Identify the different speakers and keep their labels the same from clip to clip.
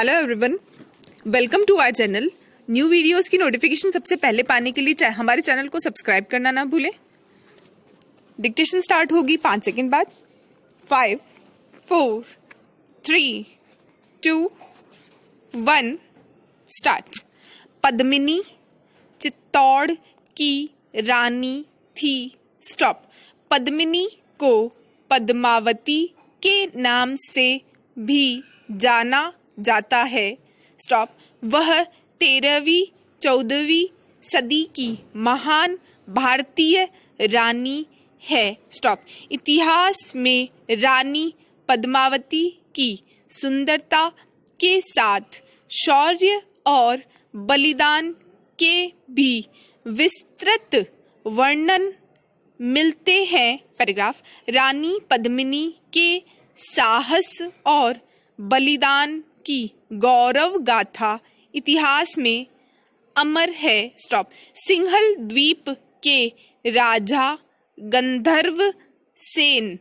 Speaker 1: Hello everyone, welcome to our channel. New videos की notification सबसे पहले पाने के लिए हमारे चैनल को सब्सक्राइब करना ना भूलें। डिक्टेशन स्टार्ट होगी 5 सेकंड बाद। 5, 4, 3, 2, 1 स्टार्ट। पद्मिनी चित्तौड़ की रानी थी। स्टॉप। पद्मिनी को पद्मावती के नाम से भी जाना जाता है। स्टॉप। वह 13वीं 14वीं सदी की महान भारतीय रानी है। स्टॉप। इतिहास में रानी पद्मावती की सुंदरता के साथ शौर्य और बलिदान के भी विस्तृत वर्णन मिलते हैं। पैराग्राफ। रानी पद्मिनी के साहस और बलिदान की गौरव गाथा इतिहास में अमर है। स्टॉप। सिंहल द्वीप के राजा गंधर्व सेन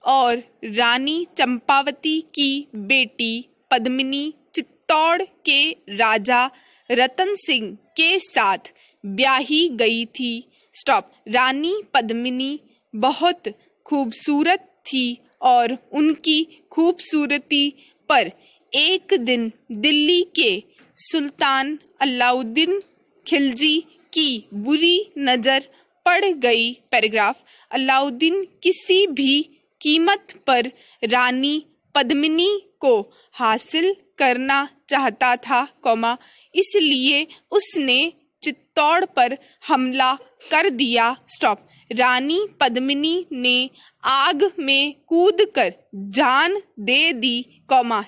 Speaker 1: और रानी चंपावती की बेटी पद्मिनी चित्तौड़ के राजा रतन सिंह के साथ ब्याही गई थी। स्टॉप। रानी पद्मिनी बहुत खूबसूरत थी और उनकी खूबसूरती पर एक दिन दिल्ली के सुल्तान अलाउद्दीन खिलजी की बुरी नज़र पड़ गई। पैराग्राफ। अलाउद्दीन किसी भी कीमत पर रानी पद्मिनी को हासिल करना चाहता था, इसलिए उसने चित्तौड़ पर हमला कर दिया। स्टॉप। रानी पद्मिनी ने आग में कूदकर जान दे दी,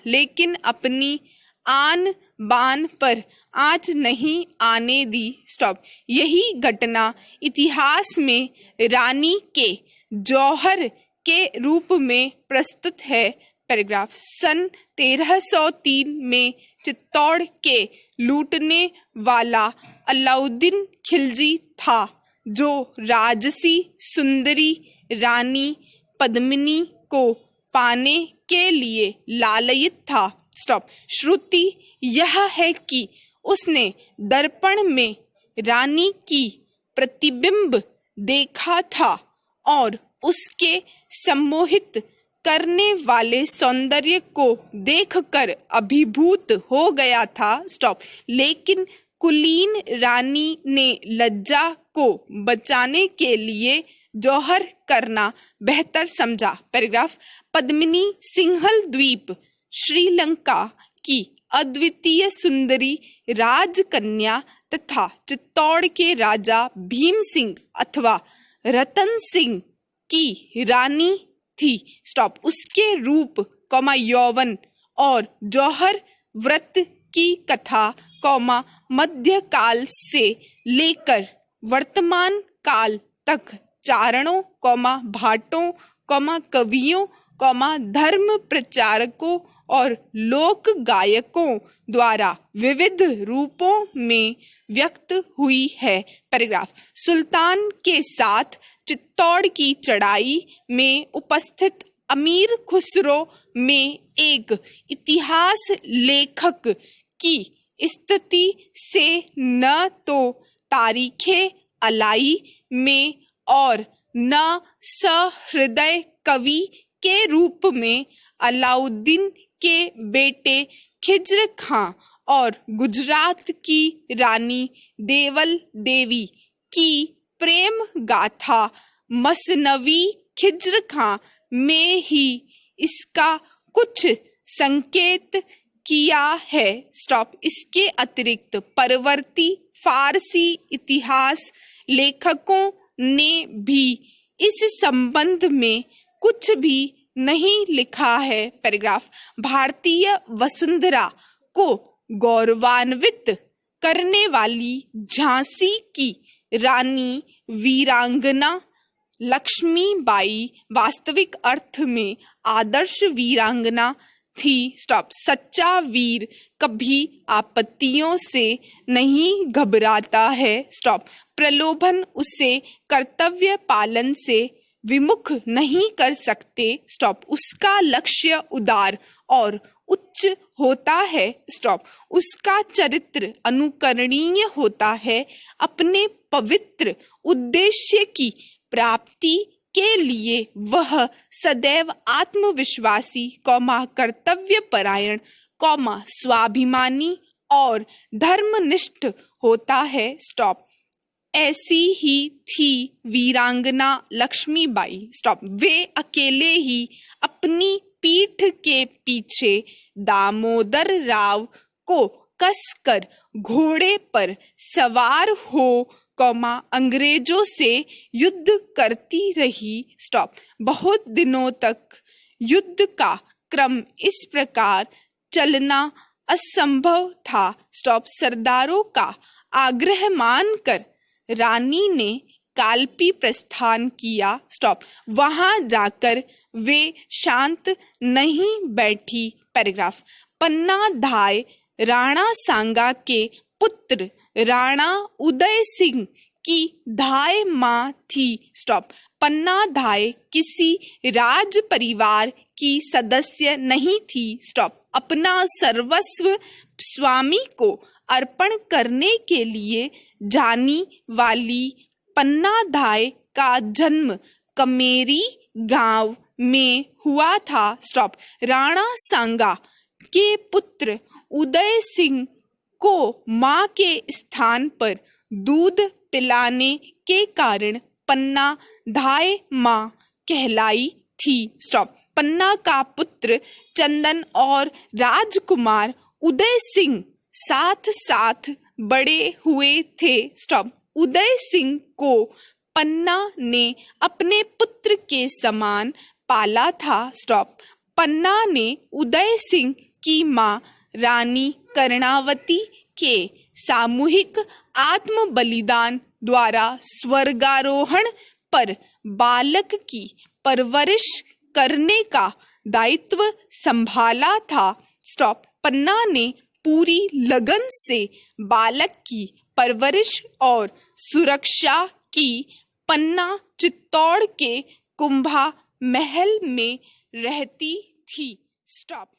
Speaker 1: लेकिन अपनी आन बान पर आँच नहीं आने दी। स्टॉप। यही घटना इतिहास में रानी के जौहर के रूप में प्रस्तुत है। पैराग्राफ। सन 1303 में चित्तौड़ के लूटने वाला अलाउद्दीन खिलजी था, जो राजसी सुंदरी रानी पद्मिनी को पाने के लिए लालयित था। स्टॉप। श्रुति यह है कि उसने दर्पण में रानी की प्रतिबिंब देखा था और उसके सम्मोहित करने वाले सौंदर्य को देखकर अभिभूत हो गया था। स्टॉप। लेकिन कुलीन रानी ने लज्जा को बचाने के लिए जौहर करना बेहतर समझा। पैराग्राफ। पद्मिनी सिंहल द्वीप श्रीलंका की अद्वितीय सुंदरी राजकन्या तथा चित्तौड़ के राजा भीम सिंह अथवा रतन सिंह की रानी थी। स्टॉप। उसके रूप, यौवन और जौहर व्रत की कथा, मध्यकाल से लेकर वर्तमान काल तक चारणों, भाटों, कवियों, धर्म प्रचारकों और लोक गायकों द्वारा विविध रूपों में व्यक्त हुई है। पैराग्राफ। सुल्तान के साथ चित्तौड़ की चढ़ाई में उपस्थित अमीर खुसरो में एक इतिहास लेखक की स्थिति से न तो तारीखे अलाई में और न सहृदय कवि के रूप में अलाउद्दीन के बेटे खिज्र खां और गुजरात की रानी देवल देवी की प्रेम गाथा मसनवी खिज्र खां में ही इसका कुछ संकेत किया है। स्टॉप। इसके अतिरिक्त परवर्ती फारसी इतिहास लेखकों ने भी इस संबंध में कुछ भी नहीं लिखा है। पैराग्राफ। भारतीय वसुंधरा को गौरवान्वित करने वाली झांसी की रानी वीरांगना लक्ष्मीबाई वास्तविक अर्थ में आदर्श वीरांगना थी। स्टॉप। सच्चा वीर कभी आपत्तियों से नहीं घबराता है। स्टॉप। प्रलोभन उसे कर्तव्य पालन से विमुख नहीं कर सकते। स्टॉप। उसका लक्ष्य उदार और उच्च होता है, स्टॉप। उसका चरित्र अनुकरणीय होता है। अपने पवित्र उद्देश्य की प्राप्ति के लिए वह सदैव आत्मविश्वासी, कर्तव्यपरायण, स्वाभिमानी और धर्मनिष्ठ होता है, स्टॉप। ऐसी ही थी वीरांगना लक्ष्मीबाई, स्टॉप। वे अकेले ही अपनी पीठ के पीछे दामोदर राव को कसकर घोड़े पर सवार हो, अंग्रेजों से युद्ध करती रही, स्टॉप। बहुत दिनों तक युद्ध का क्रम इस प्रकार चलना असंभव था, स्टॉप। सरदारों का आग्रह मानकर रानी ने कालपी प्रस्थान किया, स्टॉप। वहां जाकर वे शांत नहीं बैठी, पैराग्राफ। पन्ना धाय राणा सांगा के पुत्र राणा उदय सिंह की धाय मां थी, स्टॉप। पन्ना धाय किसी राज परिवार की सदस्य नहीं थी, स्टॉप। अपना सर्वस्व स्वामी को अर्पण करने के लिए जानी वाली पन्ना धाय का जन्म कमेरी गांव में हुआ था, स्टॉप। राणा सांगा के पुत्र उदय सिंह को मां के स्थान पर दूध पिलाने के कारण पन्ना धाय मां कहलाई थी, स्टॉप। पन्ना का पुत्र चंदन और राजकुमार उदय सिंह साथ साथ बड़े हुए थे, स्टॉप। उदय सिंह को पन्ना ने अपने पुत्र के समान पाला था, स्टॉप। पन्ना ने उदय सिंह की मां रानी कर्णावती के सामूहिक आत्म बलिदान द्वारा स्वर्गारोहण पर बालक की परवरिश करने का दायित्व संभाला था, स्टॉप। पन्ना ने पूरी लगन से बालक की परवरिश और सुरक्षा की। पन्ना चित्तौड़ के कुंभा महल में रहती थी, स्टॉप।